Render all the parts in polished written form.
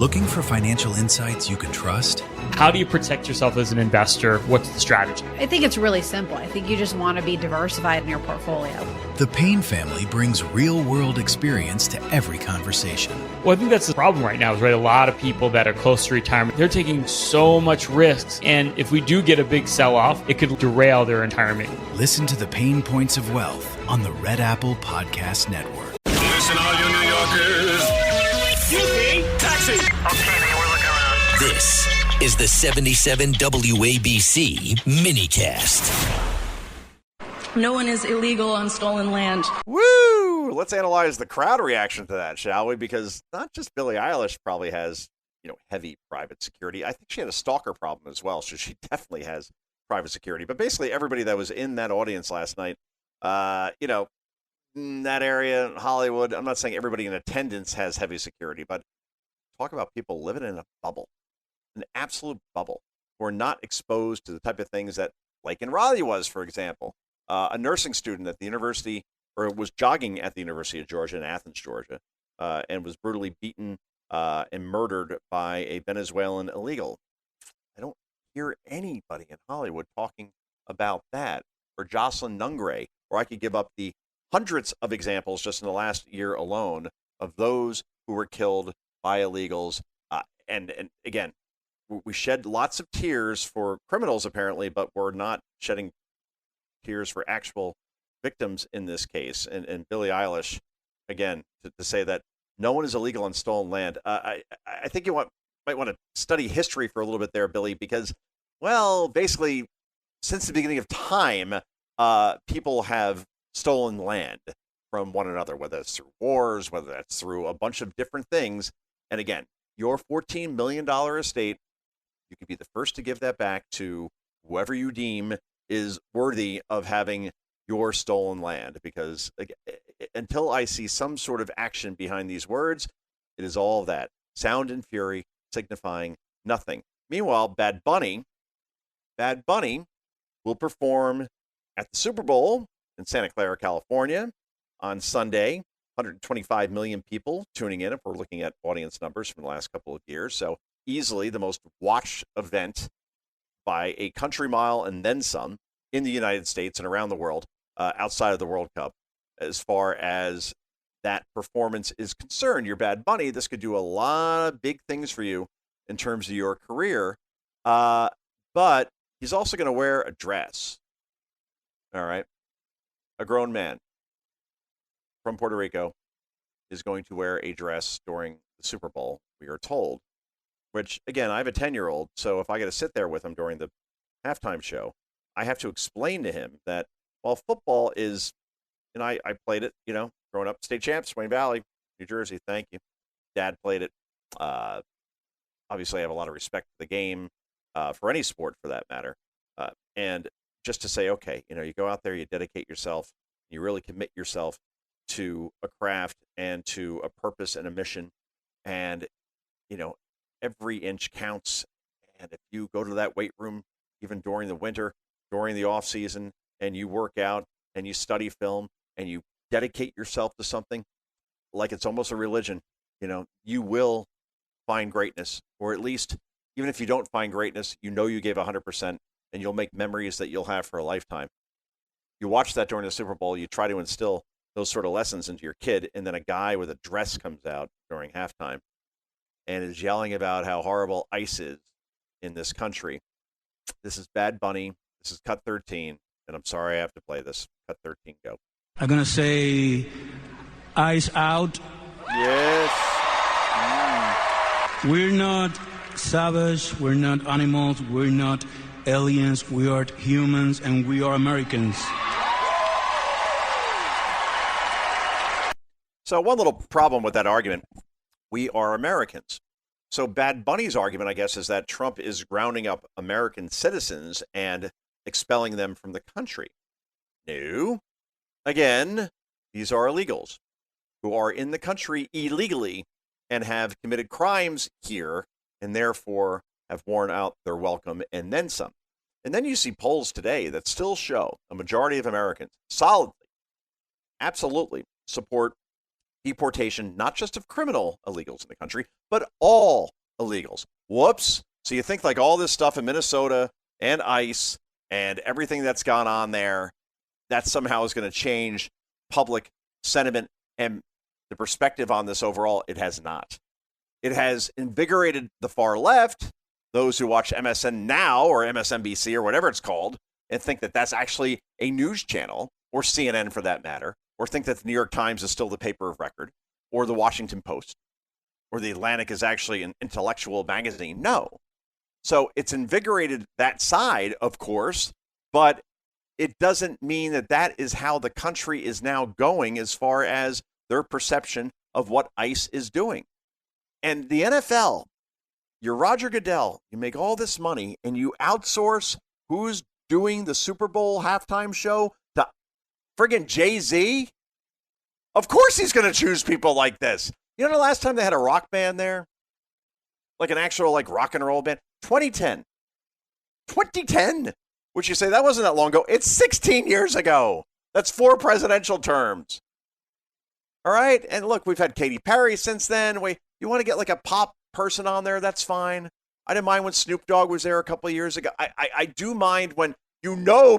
Looking for financial insights you can trust? How do you protect yourself as an investor? What's the strategy? I think it's really simple. I think you just want to be diversified in your portfolio. The Payne family brings real-world experience to every conversation. Well, I think that's the problem right now is, right, a lot of people that are close to retirement, they're taking so much risks. And if we do get a big sell-off, it could derail their retirement. Listen to the Pain Points of Wealth on the Red Apple Podcast Network. Listen, all you New Yorkers. Taxi. Okay, man, we're looking around. This is the 77 WABC minicast. No one is illegal on stolen land. Woo! Let's analyze the crowd reaction to that, shall we? Because not just Billie Eilish probably has, heavy private security. I think she had a stalker problem as well, so she definitely has private security. But basically everybody that was in that audience last night, in that area, Hollywood, I'm not saying everybody in attendance has heavy security, but talk about people living in a bubble, an absolute bubble, who are not exposed to the type of things that Laken Riley was, for example, a nursing student at the university, or was jogging at the University of Georgia in Athens, Georgia, and was brutally beaten and murdered by a Venezuelan illegal. I don't hear anybody in Hollywood talking about that, or Jocelyn Nungray, or I could give up the hundreds of examples just in the last year alone of those who were killed by illegals. And again, we shed lots of tears for criminals apparently, but we're not shedding tears for actual victims in this case. And Billie Eilish, again, to say that no one is illegal on stolen land. I think you might want to study history for a little bit there, Billy, because, well, basically, since the beginning of time, people have stolen land from one another, whether it's through wars, whether that's through a bunch of different things. And again, your $14 million estate, you could be the first to give that back to whoever you deem is worthy of having your stolen land. Because until I see some sort of action behind these words, it is all that sound and fury signifying nothing. Meanwhile, Bad Bunny will perform at the Super Bowl in Santa Clara, California on Sunday. 125 million people tuning in if we're looking at audience numbers from the last couple of years. So easily the most watched event by a country mile and then some in the United States and around the world, outside of the World Cup. As far as that performance is concerned, your Bad Bunny, this could do a lot of big things for you in terms of your career. But he's also going to wear a dress. All right. A grown man from Puerto Rico is going to wear a dress during the Super Bowl, we are told, which, again, I have a 10-year-old, so if I got to sit there with him during the halftime show, I have to explain to him that while football is, and I played it, growing up, state champs, Wayne Valley, New Jersey, thank you. Dad played it. Obviously, I have a lot of respect for the game, for any sport for that matter. And just to say, okay, you go out there, you dedicate yourself, you really commit yourself to a craft and to a purpose and a mission. And, every inch counts. And if you go to that weight room, even during the winter, during the off season, and you work out and you study film and you dedicate yourself to something like it's almost a religion, you will find greatness, or at least even if you don't find greatness, you gave 100% and you'll make memories that you'll have for a lifetime. You watch that during the Super Bowl, you try to instill those sort of lessons into your kid, and then a guy with a dress comes out during halftime and is yelling about how horrible ICE is in this country. This is Bad Bunny. This is Cut 13, and I'm sorry I have to play this. Cut 13, go. I'm going to say ICE out. Yes. We're not savage. We're not animals. We're not aliens. We are humans, and we are Americans. So one little problem with that argument, we are Americans. So Bad Bunny's argument, I guess, is that Trump is grounding up American citizens and expelling them from the country. No. Again, these are illegals who are in the country illegally and have committed crimes here and therefore have worn out their welcome and then some. And then you see polls today that still show a majority of Americans solidly, absolutely support deportation, not just of criminal illegals in the country, but all illegals. Whoops. So you think like all this stuff in Minnesota and ICE and everything that's gone on there, that somehow is going to change public sentiment and the perspective on this overall. It has not. It has invigorated the far left, those who watch MSN Now or MSNBC or whatever it's called, and think that that's actually a news channel, or CNN for that matter, or think that the New York Times is still the paper of record, or the Washington Post, or the Atlantic is actually an intellectual magazine. No. So it's invigorated that side, of course, but it doesn't mean that that is how the country is now going as far as their perception of what ICE is doing. And the NFL, you're Roger Goodell, you make all this money, and you outsource who's doing the Super Bowl halftime show to friggin' Jay-Z? Of course he's going to choose people like this. You know the last time they had a rock band there? Like an actual like rock and roll band? 2010. 2010? Would you say that wasn't that long ago? It's 16 years ago. That's 4 presidential terms. All right? And look, we've had Katy Perry since then. You want to get like a pop person on there? That's fine. I didn't mind when Snoop Dogg was there a couple of years ago. I do mind when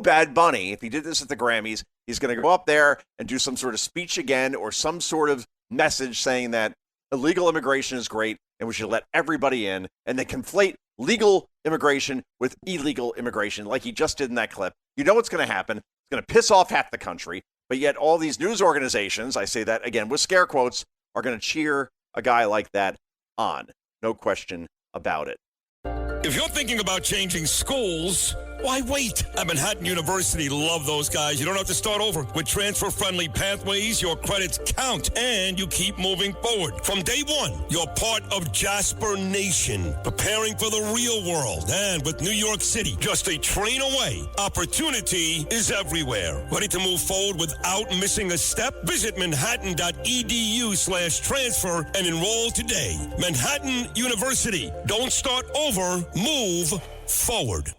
Bad Bunny, if he did this at the Grammys, he's going to go up there and do some sort of speech again or some sort of message saying that illegal immigration is great and we should let everybody in, and they conflate legal immigration with illegal immigration like he just did in that clip. You know what's going to happen. It's going to piss off half the country, but yet all these news organizations, I say that again with scare quotes, are going to cheer a guy like that on. No question about it. If you're thinking about changing schools, why wait? At Manhattan University, love those guys. You don't have to start over. With transfer-friendly pathways, your credits count, and you keep moving forward. From day one, you're part of Jasper Nation, preparing for the real world. And with New York City just a train away, opportunity is everywhere. Ready to move forward without missing a step? Visit manhattan.edu/transfer and enroll today. Manhattan University. Don't start over, move forward.